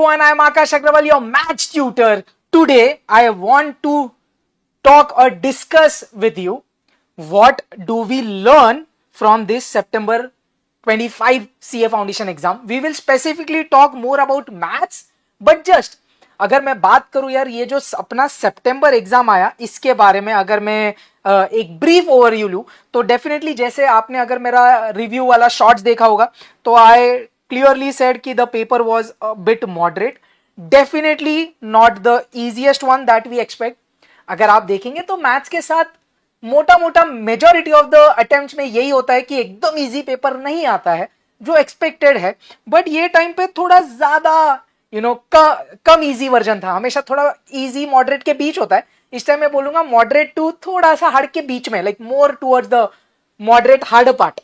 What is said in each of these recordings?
everyone, I am Akash Agrawal, your maths tutor. Today, I want to talk or discuss with you what do we learn from this September 25 CA Foundation exam. We will specifically talk more about maths, but just अगर मैं बात करूं यार ये जो अपना सितंबर exam आया इसके बारे में अगर मैं एक ब्रीफ ओवरव्यू लूं तो डेफिनेटली जैसे आपने अगर मेरा रिव्यू वाला शॉर्ट्स देखा होगा तो आई clearly said कि the paper was a bit moderate, definitely not the easiest one that we expect. अगर आप देखेंगे तो मैथ्स के साथ मोटा मोटा मेजॉरिटी ऑफ द अटेम्प्ट्स में यही होता है कि एकदम इजी पेपर नहीं आता है जो एक्सपेक्टेड है, बट ये टाइम पे थोड़ा ज्यादा कम इजी वर्जन था. हमेशा थोड़ा इजी मॉडरेट के बीच होता है. इस टाइम मैं बोलूंगा मॉडरेट टू थोड़ा सा हार्ड के बीच में, like more towards the moderate hard part.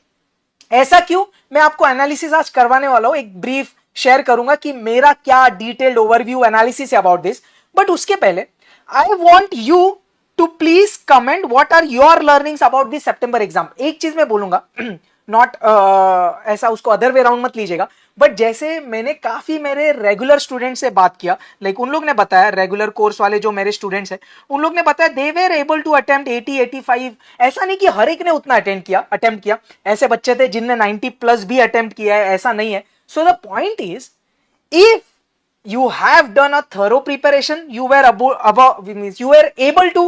ऐसा क्यों, मैं आपको एनालिसिस आज करवाने वाला हूं. एक ब्रीफ शेयर करूंगा कि मेरा क्या डिटेल्ड ओवरव्यू एनालिसिस है अबाउट दिस. बट उसके पहले I want you to please comment what are your learnings about this सितंबर एग्जाम. एक चीज मैं बोलूंगा, नॉट ऐसा उसको अदर वे राउंड मत लीजिएगा, बट जैसे मैंने काफी मेरे रेगुलर स्टूडेंट से बात किया, लाइक उन लोग ने बताया, रेगुलर कोर्स वाले जो मेरे स्टूडेंट्स हैं उन लोग ने बताया they were able to attempt 80-85. ऐसा नहीं कि हर एक ने उतना अटेम्प्ट किया. ऐसे बच्चे थे जिनने 90 प्लस भी अटेम्प्ट किया है, ऐसा नहीं है. So the point is, if you have done a thorough preparation, you were able to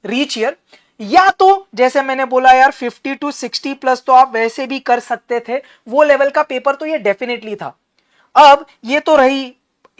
reach here. या तो जैसे मैंने बोला यार 50 to 60 प्लस तो आप वैसे भी कर सकते थे, वो लेवल का पेपर तो ये डेफिनेटली था. अब ये तो रही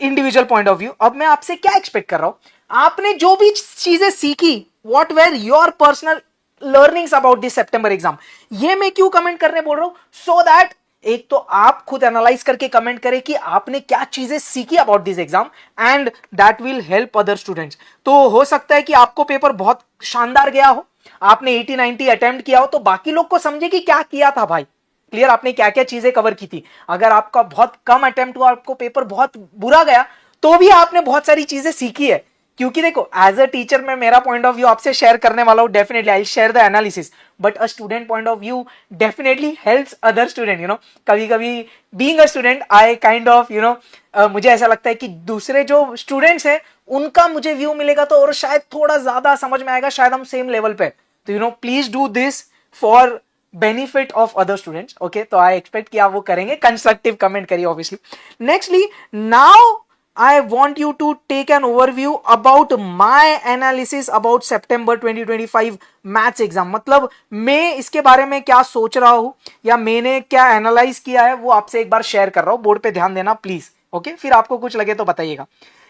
इंडिविजुअल पॉइंट ऑफ व्यू. अब मैं आपसे क्या एक्सपेक्ट कर रहा हूं, आपने जो भी चीजें सीखी, what were your personal learnings about this सितंबर एग्जाम. ये मैं क्यों कमेंट करने बोल रहा हूं, सो दैट एक तो आप खुद एनालाइज करके कमेंट करें कि आपने क्या चीजें सीखी about this exam, and that will help other students. तो हो सकता है कि आपको पेपर बहुत शानदार गया हो, आपने 80-90 अटेम्प्ट किया हो, तो बाकी लोग को समझे कि क्या किया था भाई, क्लियर, आपने क्या क्या चीजें कवर की थी. अगर आपका बहुत कम अटेम्प्ट हुआ, आपको पेपर बहुत बुरा गया, तो भी आपने बहुत सारी चीजें सीखी है. क्योंकि देखो, एज अ टीचर मैं मेरा पॉइंट ऑफ व्यू आपसे शेयर करने वाला हूं. Definitely I share the analysis, but a student point of view definitely helps other student. कभी कभी being a student I kind of मुझे ऐसा लगता है कि दूसरे जो स्टूडेंट्स हैं उनका मुझे व्यू मिलेगा तो और शायद थोड़ा ज्यादा समझ में आएगा, शायद हम सेम लेवल पे. तो please do this for benefit of other students. Okay, तो आई एक्सपेक्ट कि आप वो करेंगे. कंस्ट्रक्टिव कमेंट करिए obviously. Nextly, now I want you to take an overview about my analysis about September 2025 maths exam. मतलब मैं इसके बारे में क्या सोच रहा हूं या मैंने क्या एनालाइज किया है वो आपसे एक बार शेयर कर रहा हूं. बोर्ड पे ध्यान देना प्लीज. ओके, फिर आपको कुछ लगे तो बताइएगा.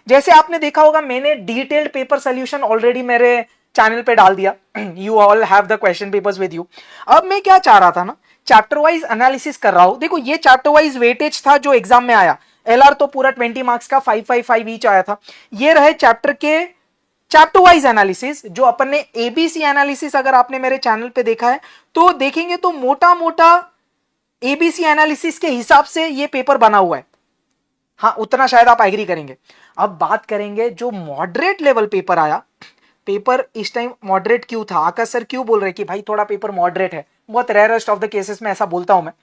जैसे आपने देखा होगा मैंने डिटेल्ड पेपर सोल्यूशन ऑलरेडी मेरे चैनल पे डाल दिया. You all have the question papers with you. अब मैं क्या चाह रहा था ना, चैप्टर वाइज एनालिसिस कर रहा हूं. देखो, ये चैप्टर वाइज वेटेज था जो एग्जाम में आया. एलआर तो पूरा 20 मार्क्स का 5-5-5 ईच आया था. ये रहे चैप्टर के चैप्टर वाइज एनालिसिस. जो अपन ने एबीसी एनालिसिस अगर आपने मेरे चैनल पे देखा है तो देखेंगे तो मोटा मोटा एबीसी एनालिसिस के हिसाब से ये पेपर बना हुआ है. हाँ, उतना शायद आप एग्री करेंगे. अब बात करेंगे जो मॉडरेट लेवल पेपर आया. पेपर इस टाइम मॉडरेट क्यों था, आकाश सर क्यों बोल रहे कि भाई थोड़ा पेपर मॉडरेट है. बहुत रेयरेस्ट ऑफ द केसेस में ऐसा बोलता हूं मैं.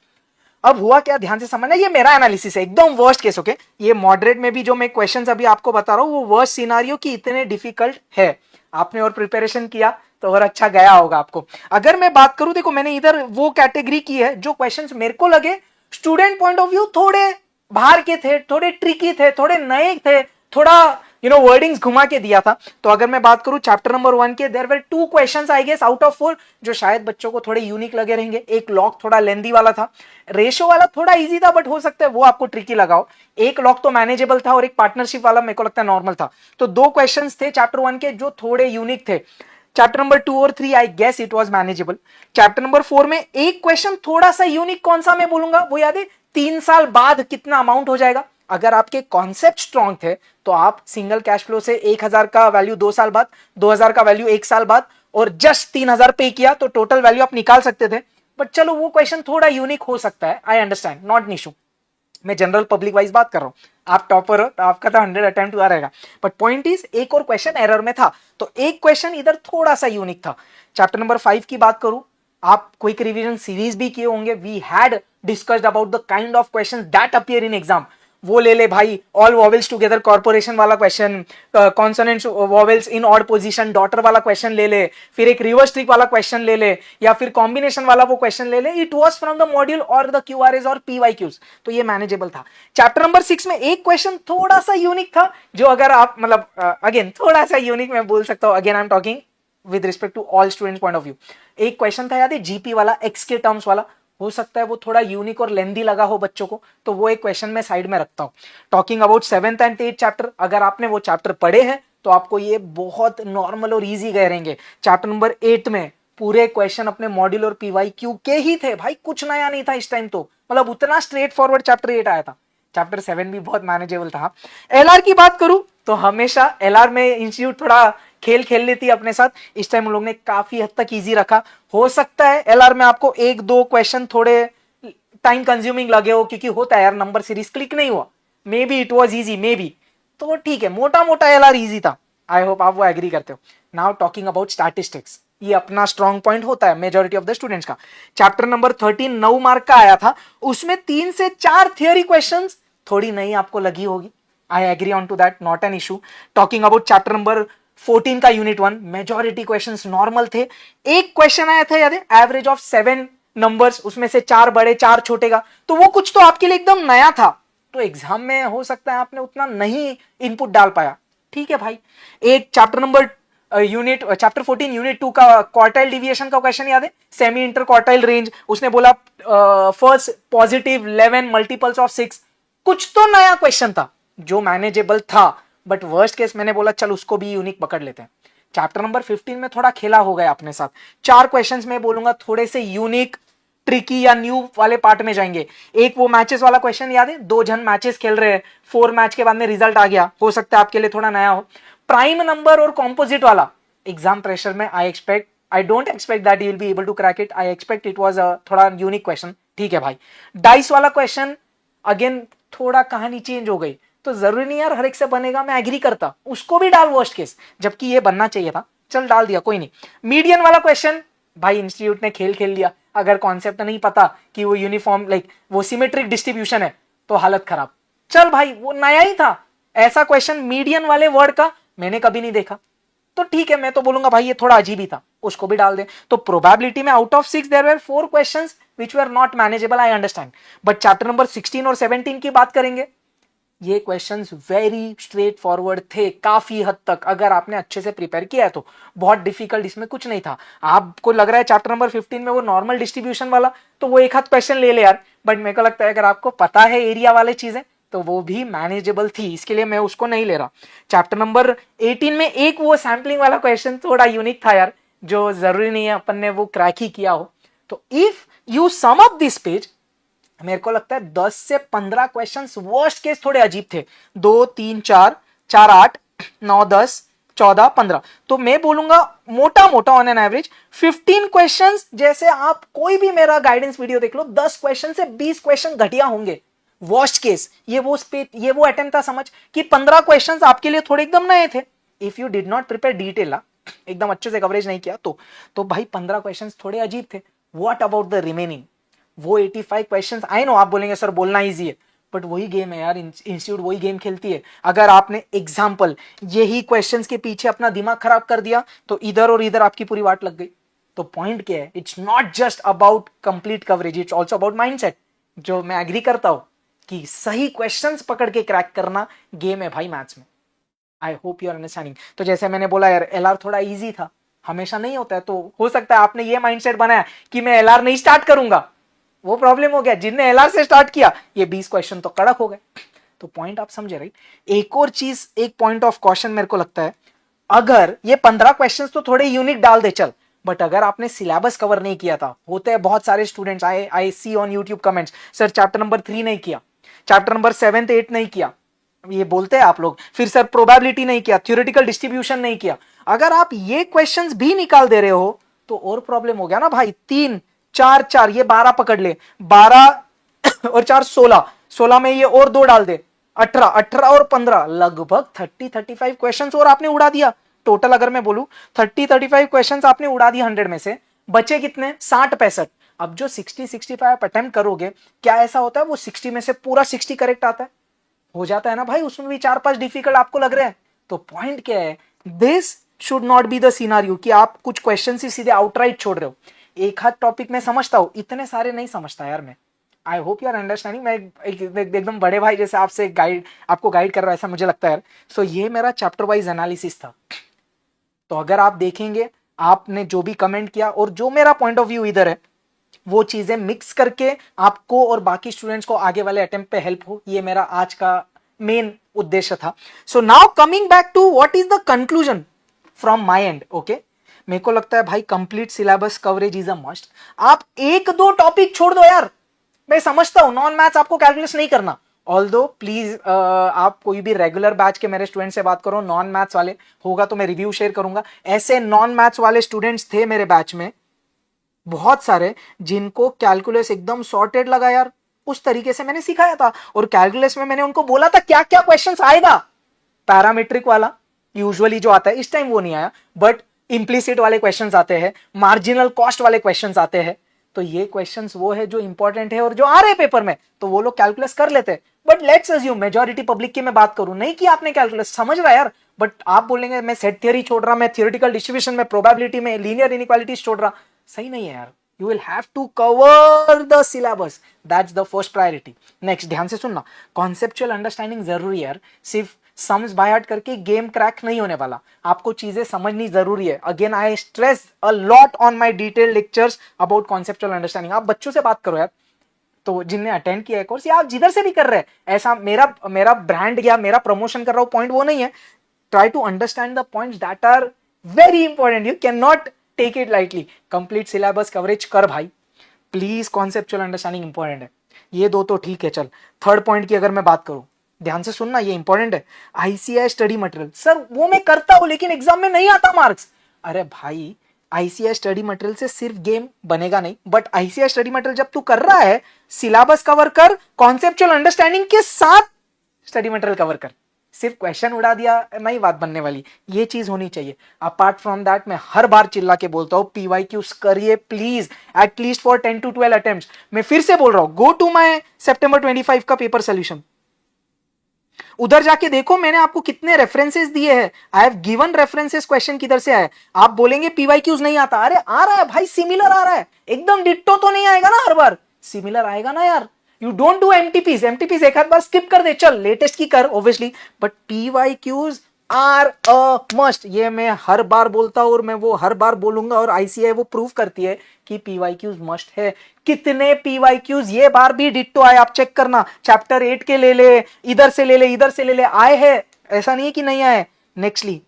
अब हुआ क्या, ध्यान से समझना, ये मेरा एनालिसिस है, एकदम वर्स्ट केस. ओके, ये मॉडरेट में भी जो मैं क्वेश्चंस अभी आपको बता रहा हूं वो वर्स्ट सिनारियो की इतने डिफिकल्ट है. आपने और प्रिपरेशन किया तो और अच्छा गया होगा आपको. अगर मैं बात करूं, देखो मैंने इधर वो कैटेगरी की है जो क्वेश्चंस मेरे को लगे स्टूडेंट पॉइंट ऑफ व्यू थोड़े बाहर के थे, थोड़े ट्रिकी थे, थोड़े नए थे, थोड़ा वर्डिंग्स घुमा के दिया था. तो अगर मैं बात करूं चैप्टर नंबर 1 के, there were 2 questions I guess out of 4 जो शायद बच्चों को थोड़े यूनिक लगे रहेंगे. एक लॉग थोड़ा लेंदी वाला था, रेशो वाला थोड़ा इजी था, बट हो सकता है वो आपको ट्रिकी लगाओ. एक लॉग तो मैनेजेबल था और एक पार्टनरशिप वाला मेरे को लगता है नॉर्मल था. तो 2 क्वेश्चंस थे चैप्टर 1 के जो थोड़े यूनिक थे. चैप्टर नंबर 2 और 3 I guess it was manageable. Chapter number 4 में एक क्वेश्चन थोड़ा सा यूनिक, कौन सा मैं बोलूंगा, वो याद है, 3 साल बाद कितना अमाउंट हो जाएगा. अगर आपके कॉन्सेप्ट स्ट्रॉन्ग थे तो आप सिंगल कैश फ्लो से 1000 का वैल्यू 2 साल बाद, 2000 का वैल्यू 1 साल बाद और जस्ट 3000 पे किया तो टोटल वैल्यू आप निकाल सकते थे. बट चलो वो क्वेश्चन थोड़ा यूनिक हो सकता है, I understand, not an issue. मैं जनरल पब्लिक वाइज बात कर रहा हूं. आप टॉपर हो तो आपका तो 100 अटेम्प्ट हुआ रहेगा. बट पॉइंट इज, एक और क्वेश्चन एरर में था तो एक क्वेश्चन इधर थोड़ा सा यूनिक था. चैप्टर नंबर 5 की बात करूं, आप क्विक रिवीजन सीरीज भी किए होंगे. We had discussed about the kind of questions that appear in exam. वो ले ले भाई, ऑल वॉवेल्स टुगेदर कॉर्पोरेशन वाला question, consonants vowels in odd position daughter वाला क्वेश्चन ले ले, फिर एक रिवर्स ट्रिक वाला क्वेश्चन ले ले, या फिर कॉम्बिनेशन वाला वो क्वेश्चन ले ले। It was from the module और द क्यूआरएस और पीवाईक्यूज, तो ये मैनेजेबल था। चैप्टर नंबर 6 में एक क्वेश्चन थोड़ा सा यूनिक था, जो अगर आप मतलब अगेन थोड़ा सा यूनिक मैं बोल सकता हूं, again I am talking with respect to all students point of view. एक क्वेश्चन था याद है जीपी वाला, एक्स के टर्म्स वाला, हो सकता है वो थोड़ा यूनिक और लेंदी लगा हो बच्चों को, तो वो एक क्वेश्चन मैं साइड में रखता हूं। Talking about 7th and 8th chapter, अगर आपने वो चैप्टर पढ़े हैं तो आपको ये बहुत नॉर्मल और इजी गए रहेंगे। चैप्टर नंबर 8 में पूरे क्वेश्चन अपने मॉड्यूल और पीवाईक्यू के ही थे भाई, कुछ नया नहीं था इस टाइम, तो मतलब उतना स्ट्रेट फॉरवर्ड चैप्टर 8 आया था। चैप्टर 7 भी बहुत मैनेजेबल था। एलआर की बात करूं तो हमेशा एलआर में इंस्टीट्यूट थोड़ा खेल खेल लेती है अपने साथ, इस टाइम हम लोग ने काफी हद तक इजी रखा। हो सकता है एलआर में आपको एक दो क्वेश्चन थोड़े टाइम कंज्यूमिंग लगे हो, क्योंकि होता है यार नंबर सीरीज क्लिक नहीं हुआ, may be it was easy, may be, तो ठीक है, मोटा मोटा एलआर इजी था। आई होप आप वो एग्री करते हो। नाउ टॉकिंग अबाउट स्टैटिस्टिक्स, ये अपना स्ट्रॉन्ग पॉइंट होता है मेजॉरिटी ऑफ द स्टूडेंट्स का। चैप्टर नंबर 13 9 मार्क का आया था, उसमें 3 से 4 थियोरी क्वेश्चंस थोड़ी नई आपको लगी होगी, I agree on to that, not an issue. Talking about chapter number 14 का यूनिट 1, मेजॉरिटी क्वेश्चंस नॉर्मल थे। एक क्वेश्चन आया था याद है, एवरेज ऑफ 7 नंबर्स, उसमें से 4 बड़े 4 छोटे का, तो वो कुछ तो आपके लिए एकदम नया था, तो एग्जाम में हो सकता है आपने उतना नहीं इनपुट डाल पाया, ठीक है भाई। एक चैप्टर नंबर चैप्टर 14 यूनिट 2 का क्वार्टाइल डिविएशन का क्वेश्चन याद है, सेमी इंटर क्वार्टाइल रेंज, उसने बोला फर्स्ट पॉजिटिव 11 मल्टीपल्स ऑफ 6, कुछ तो नया क्वेश्चन था जो मैनेजेबल था, बट वर्स्ट केस मैंने बोला चल उसको भी यूनिक पकड़ लेते हैं। चैप्टर नंबर 15 में थोड़ा खेला हो गया अपने साथ, 4 क्वेश्चंस में बोलूंगा थोड़े से यूनिक ट्रिकी या न्यू वाले पार्ट में जाएंगे। एक वो मैचेस वाला क्वेश्चन याद है, 2 जन मैचेस खेल रहे हैं, 4 मैच के बाद में रिजल्ट आ गया, हो सकता है आपके लिए थोड़ा नया हो। प्राइम नंबर और कॉम्पोजिट वाला, एग्जाम प्रेशर में I don't expect that you will be able to crack it, I expect it was a थोड़ा यूनिक क्वेश्चन, ठीक है भाई। डाइस वाला क्वेश्चन अगेन थोड़ा कहानी चेंज हो गई, तो जरूरी नहीं यार हर एक से बनेगा, मैं एग्री करता, उसको भी डाल वर्स्ट केस, जबकि ये बनना चाहिए था, चल डाल दिया कोई नहीं। मीडियन वाला क्वेश्चन भाई इंस्टीट्यूट ने खेल खेल लिया, अगर कॉन्सेप्ट नहीं पता कि वो यूनिफॉर्म लाइक वो सिमेट्रिक डिस्ट्रीब्यूशन है तो हालत खराब, चल भाई वो नया ही था, ऐसा क्वेश्चन मीडियन वाले वर्ड का मैंने कभी नहीं देखा, तो ठीक है मैं तो बोलूंगा भाई ये थोड़ा अजीब ही था, उसको भी डाल दे। तो प्रोबेबिलिटी में out of 6 there were 4 questions which were not manageable, I understand, but chapter number 16 और 17 की बात करेंगे, ये क्वेश्चंस वेरी स्ट्रेट फॉरवर्ड थे काफी हद तक, अगर आपने अच्छे से प्रिपेयर किया है तो। बहुत डिफिकल्ट इसमें कुछ नहीं था। आपको लग रहा है चैप्टर नंबर 15 में वो नॉर्मल डिस्ट्रीब्यूशन वाला, तो वो एक हाथ क्वेश्चन ले ले यार, बट मेरे को लगता है अगर आपको पता है एरिया वाले चीजें तो वो भी मैनेजेबल थी, इसके लिए मैं उसको नहीं ले रहा। चैप्टर नंबर 18 में एक वो सैम्पलिंग वाला क्वेश्चन थोड़ा यूनिक था यार, जो जरूरी नहीं है अपन ने वो क्रैक ही किया हो। तो if you sum up this page, मेरे को लगता है 10 से 15 क्वेश्चंस वर्स्ट केस थोड़े अजीब थे, 2 3 4 4 8 9 10 14 15, तो मैं बोलूंगा मोटा मोटा ऑन एन एवरेज 15 क्वेश्चंस, जैसे आप कोई भी मेरा गाइडेंस वीडियो देख लो, 10 क्वेश्चन से 20 क्वेश्चन घटिया होंगे वर्स्ट केस। ये वो अटेम्प्ट था समझ कि 15 क्वेश्चंस आपके लिए थोड़े एकदम नए थे, if you did not prepare detail, एकदम अच्छे से कवरेज नहीं किया तो भाई 15 क्वेश्चंस थोड़े अजीब थे। व्हाट अबाउट द रिमेनिंग, वो 85 क्वेश्चंस, आई नो आप बोलेंगे सर बोलना इजी है, बट वही गेम है यार, इंस्टीट्यूट वही गेम खेलती है। अगर आपने एग्जाम्पल यही क्वेश्चंस के पीछे अपना दिमाग खराब कर दिया तो इधर और इधर आपकी पूरी वाट लग गई। तो पॉइंट क्या है, it's not just about complete coverage, it's also about mindset, जो मैं एग्री करता हूं कि सही क्वेश्चंस पकड़ के क्रैक करना गेम है भाई मैथ्स में। I hope you are understanding. तो जैसे मैंने बोला यार एलआर थोड़ा इजी था, हमेशा नहीं होता है, तो हो सकता है आपने ये माइंडसेट बनाया कि मैं एलआर नहीं स्टार्ट करूंगा, वो प्रॉब्लम हो गया। जिनने एलआर से स्टार्ट किया ये 20 क्वेश्चन तो कड़क हो गए। तो पॉइंट आप समझे राइट। एक और चीज, एक पॉइंट ऑफ कॉशन मेरे को लगता है, अगर ये 15 क्वेश्चन तो थोड़े यूनिक डाल दे चल, बट अगर आपने सिलेबस कवर नहीं किया था, होते हैं बहुत सारे students, I see on YouTube comments, sir chapter number 3 नहीं किया, चैप्टर नंबर 7 8 नहीं किया, ये बोलते हैं आप लोग, फिर सर प्रोबेबिलिटी नहीं किया, थ्योरेटिकल डिस्ट्रीब्यूशन नहीं किया। अगर आप ये क्वेश्चंस भी निकाल दे रहे हो तो और प्रॉब्लम हो गया ना भाई। 3 4 4 ये 12 पकड़ ले, 12 और 4 16, 16 में ये और 2 डाल दे, 18, 18 और 15 लगभग 30-35 क्वेश्चंस और आपने उड़ा दिया। टोटल अगर मैं बोलूं 30-35 क्वेश्चंस आपने उड़ा दिया 100 में से, बचे कितने 60-65। अब जो 60-65 अटेम्प्ट करोगे, क्या ऐसा होता है वो 60 में से पूरा 60 करेक्ट आता है? हो जाता है ना भाई, उसमें भी 4-5 डिफिकल्ट आपको लग रहे हैं। तो पॉइंट क्या है, this should not be the scenario कि आप कुछ क्वेश्चन ही सीधे आउटराइट छोड़ रहे हो। एक हाथ टॉपिक में समझता हूं, इतने सारे नहीं समझता यार मैं। I hope you are understanding. मैं एकदम बड़े भाई जैसे आपसे आपको गाइड कर रहा है, ऐसा मुझे लगता है यार। सो ये मेरा चैप्टर वाइज एनालिसिस था। तो अगर आप देखेंगे, आपने जो भी कमेंट किया और जो मेरा पॉइंट ऑफ व्यू इधर है, वो चीजें मिक्स करके आपको और बाकी स्टूडेंट्स को आगे वाले अटेम्प्ट पे हेल्प हो, ये मेरा आज का मेन उद्देश्य था। So now coming back to what is the conclusion from my end. Okay, मेरे को लगता है भाई complete syllabus coverage is a must. आप एक दो टॉपिक छोड़ दो यार, मैं समझता हूं नॉन मैथ्स आपको कैलकुलेट नहीं करना। ऑल्दो प्लीज आप कोई भी रेगुलर बैच के मेरे स्टूडेंट से बात करो, नॉन मैथ्स वाले, होगा तो मैं रिव्यू शेयर करूंगा। ऐसे नॉन मैथ्स वाले स्टूडेंट्स थे मेरे बैच में बहुत सारे, जिनको कैलकुलस एकदम सॉर्टेड लगा यार। उस तरीके से मैंने सिखाया था, और कैलकुलस में मैंने उनको बोला था क्या क्या क्वेश्चंस आएगा। पैरामीट्रिक वाला यूजुअली जो आता है, इस टाइम वो नहीं आया, बट इंप्लिसिट वाले क्वेश्चंस आते हैं, मार्जिनल कॉस्ट वाले क्वेश्चंस आते हैं। तो ये क्वेश्चंस वो है जो इंपॉर्टेंट है और जो आ रहे हैं पेपर में, तो वो लोग कैलकुलस कर लेते हैं। But let's assume majority public की मैं बात करूं, नहीं कि आपने कैलकुलस समझ रहा है यार, बट आप बोलेंगे मैं सेट थियरी छोड़ रहा, मैं थियोरेटिकल डिस्ट्रीब्यूशन में, प्रोबेबिलिटी में, लीनियर इनइक्वालिटीज छोड़ रहा, सही नहीं है यार। You will have to cover the syllabus, that's the first priority. Next, ध्यान से सुनना, कॉन्सेप्चुअल अंडरस्टैंडिंग जरूरी है यार। सिर्फ सम्स बाय हार्ट करके गेम क्रैक नहीं होने वाला, आपको चीजें समझनी जरूरी है। Again I stress a lot on my detailed lectures about conceptual understanding. आप बच्चों से बात करो यार, तो जिनने अटेंड किया है कोर्स, या आप जिधर से भी कर रहे हैं, ऐसा मेरा ब्रांड या मेरा प्रमोशन कर रहा हूं पॉइंट वो नहीं है। Try to understand the points that are very important, you can not take it lightly. Complete syllabus coverage कर भाई प्लीज, कॉन्सेप्चुअल अंडरस्टैंडिंग इंपॉर्टेंट है। ये दो तो ठीक है, चल थर्ड पॉइंट की अगर मैं बात करूं, ध्यान से सुनना, ये इंपॉर्टेंट है। आईसीआई स्टडी मटेरियल, सर वो मैं करता हूं लेकिन एग्जाम में नहीं आता मार्क्स। अरे भाई, आईसीआई स्टडी मटेरियल से सिर्फ गेम बनेगा नहीं, बट आईसीआई स्टडी मटेरियल जब तू कर रहा है, सिलेबस कवर कर, कॉन्सेप्चुअल अंडरस्टैंडिंग के साथ स्टडी मटेरियल कवर कर। सिर्फ क्वेश्चन उड़ा दिया नहीं बात बनने वाली, ये चीज होनी चाहिए। अपार्ट फ्रॉम दैट, मैं हर बार चिल्ला के बोलता हूं, पीवाईक्यूज करिए please, at least for 10 to 12 attempts. मैं फिर से बोल रहा हूं, गो टू माय सितंबर 25 का पेपर सोल्यूशन, उधर जाके देखो मैंने आपको कितने रेफरेंसेस दिए हैं। I have given references, question किधर से आए। आप बोलेंगे पीवाईक्यूज नहीं आता, अरे आ रहा है भाई, सिमिलर आ रहा है, एकदम डिट्टो तो नहीं आएगा ना हर बार, सिमिलर आएगा ना यार। यू डोंट डू एमटीपीज, एमटीपीज एक आध बार स्किप कर दे, चल लेटेस्ट की कर obviously, but PYQs are a must. ये मैं हर बार बोलता हूं और मैं वो हर बार बोलूंगा, और आईसीआई वो प्रूव करती है कि पीवाईक्यूज मस्ट है। कितने पीवाईक्यूज ये बार भी डिट्टो आए, आप चेक करना, चैप्टर 8 के ले ले, इधर से ले ले, इधर से ले ले, आए हैं, ऐसा नहीं है कि नहीं आए। नेक्स्टली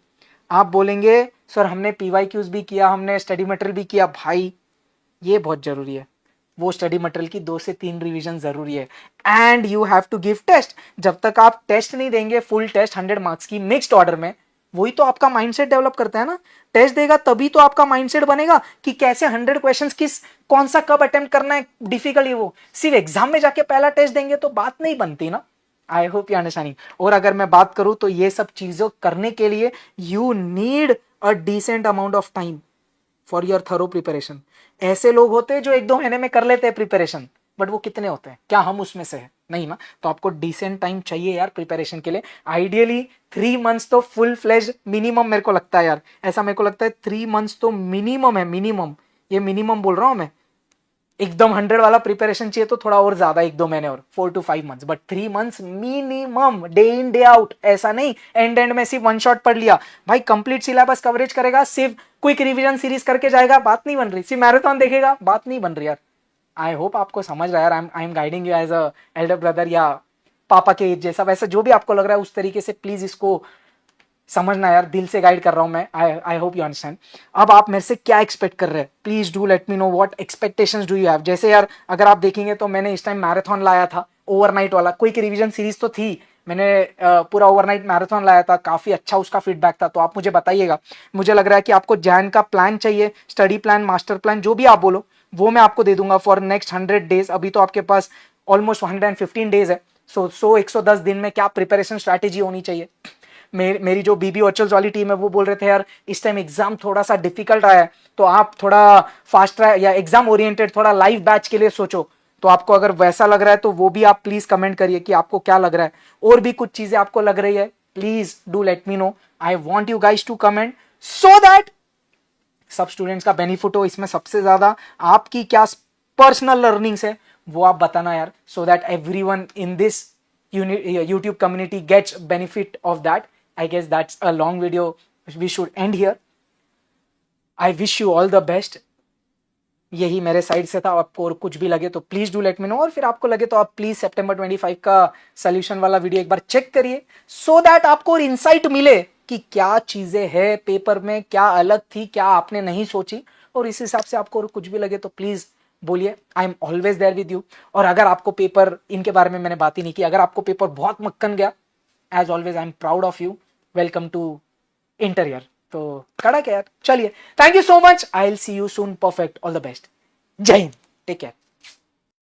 आप बोलेंगे सर हमने पीवाईक्यूज भी किया, हमने स्टडी मटेरियल भी किया, भाई ये बहुत जरूरी है, वो स्टडी मटेरियल की 2 से 3 रिवीजन जरूरी है। And you have to give test. जब तक आप टेस्ट नहीं देंगे, फुल टेस्ट 100 मार्क्स की मिक्स्ड ऑर्डर में, वही तो आपका माइंडसेट डेवलप करता है ना। टेस्ट देगा तभी तो आपका माइंडसेट बनेगा कि कैसे 100 क्वेश्चंस किस, कौन सा कब अटेम्प्ट करना है, डिफिकल्ट है वो। सिर्फ एग्जाम में जाके पहला टेस्ट देंगे तो बात नहीं बनती ना। आई होप यू अंडरस्टैंडिंग। और अगर मैं बात करूं तो ये सब चीजों करने के लिए you need a decent amount of time for your thorough preparation. ऐसे लोग होते हैं जो 1-2 महीने में कर लेते हैं प्रिपरेशन, बट वो कितने होते हैं, क्या हम उसमें से है? नहीं ना। तो आपको डिसेंट टाइम चाहिए यार प्रिपरेशन के लिए। आइडियली 3 मंथ्स तो फुल फ्लेज मिनिमम मेरे को लगता है यार, ऐसा मेरे को लगता है 3 मंथ्स तो मिनिमम है, मिनिमम, ये मिनिमम बोल रहा हूं मैं। एकदम 100 वाला प्रिपरेशन चाहिए तो थोड़ा और ज्यादा, 1-2 महीने और, 4 to 5 months, but 3 months minimum, day in day out. ऐसा नहीं एंड में सिर्फ वन शॉट पढ़ लिया भाई, कंप्लीट सिलेबस कवरेज करेगा, सिर्फ क्विक रिवीजन सीरीज करके जाएगा, बात नहीं बन रही। सिर्फ मैराथन देखेगा, बात नहीं बन रही यार। आई होप आपको समझ रहा है यार। I am guiding you as a elder brother या पापा के एज जैसा, वैसा जो भी आपको लग रहा है उस तरीके से प्लीज इसको समझना यार, दिल से गाइड कर रहा हूं मैं। I hope you understand. अब आप मेरे से क्या एक्सपेक्ट कर रहे हैं, please do let me know what expectations do you have. जैसे यार अगर आप देखेंगे तो मैंने इस टाइम मैराथन लाया था, ओवरनाइट वाला, क्विक रिवीजन सीरीज तो थी, मैंने पूरा ओवरनाइट मैराथन लाया था, काफी अच्छा उसका फीडबैक था। तो आप मुझे बताइएगा, मुझे लग रहा है कि आपको जैन का प्लान चाहिए, स्टडी प्लान, मास्टर प्लान, जो भी आप बोलो वो मैं आपको दे दूंगा फॉर नेक्स्ट 100 डेज। अभी तो आपके पास ऑलमोस्ट 115 डेज है। सो 110 दिन में क्या प्रिपरेशन स्ट्रैटेजी होनी चाहिए। मेरी जो बीबी वर्चुअल्स वाली टीम है वो बोल रहे थे यार इस टाइम एग्जाम थोड़ा सा डिफिकल्ट रहा है, तो आप थोड़ा फास्ट या एग्जाम ओरिएंटेड थोड़ा लाइव बैच के लिए सोचो। तो आपको अगर वैसा लग रहा है तो वो भी आप प्लीज कमेंट करिए कि आपको क्या लग रहा है, और भी कुछ चीजें आपको लग रही है, please do let me know. I want you guys to comment so that सब स्टूडेंट्स का बेनिफिट हो. इसमें सबसे ज्यादा आपकी क्या पर्सनल लर्निंग्स है वो आप बताना यार, so that everyone in this YouTube community gets benefit of that. I guess that's a long video. We should end here. I wish you all the best. यही मेरे साइड से था. आपको और कुछ भी लगे तो please do let me no, और फिर आपको लगे तो आप प्लीज सितंबर 25 का सोल्यूशन वाला वीडियो एक बार चेक करिए, सो दैट आपको और इंसाइट मिले कि क्या चीजें हैं पेपर में, क्या अलग थी, क्या आपने नहीं सोची. और इस हिसाब से आपको और कुछ भी लगे तो प्लीज बोलिए. I am always there with you. और अगर आपको पेपर, इनके बारे में मैंने बात ही नहीं की, अगर आपको पेपर बहुत मक्कन गया, as always I am proud of you. Welcome to interior. तो कड़क है यार. चलिए, thank you so much. I will see you soon. Perfect. All the best. Jai Hind. Take care.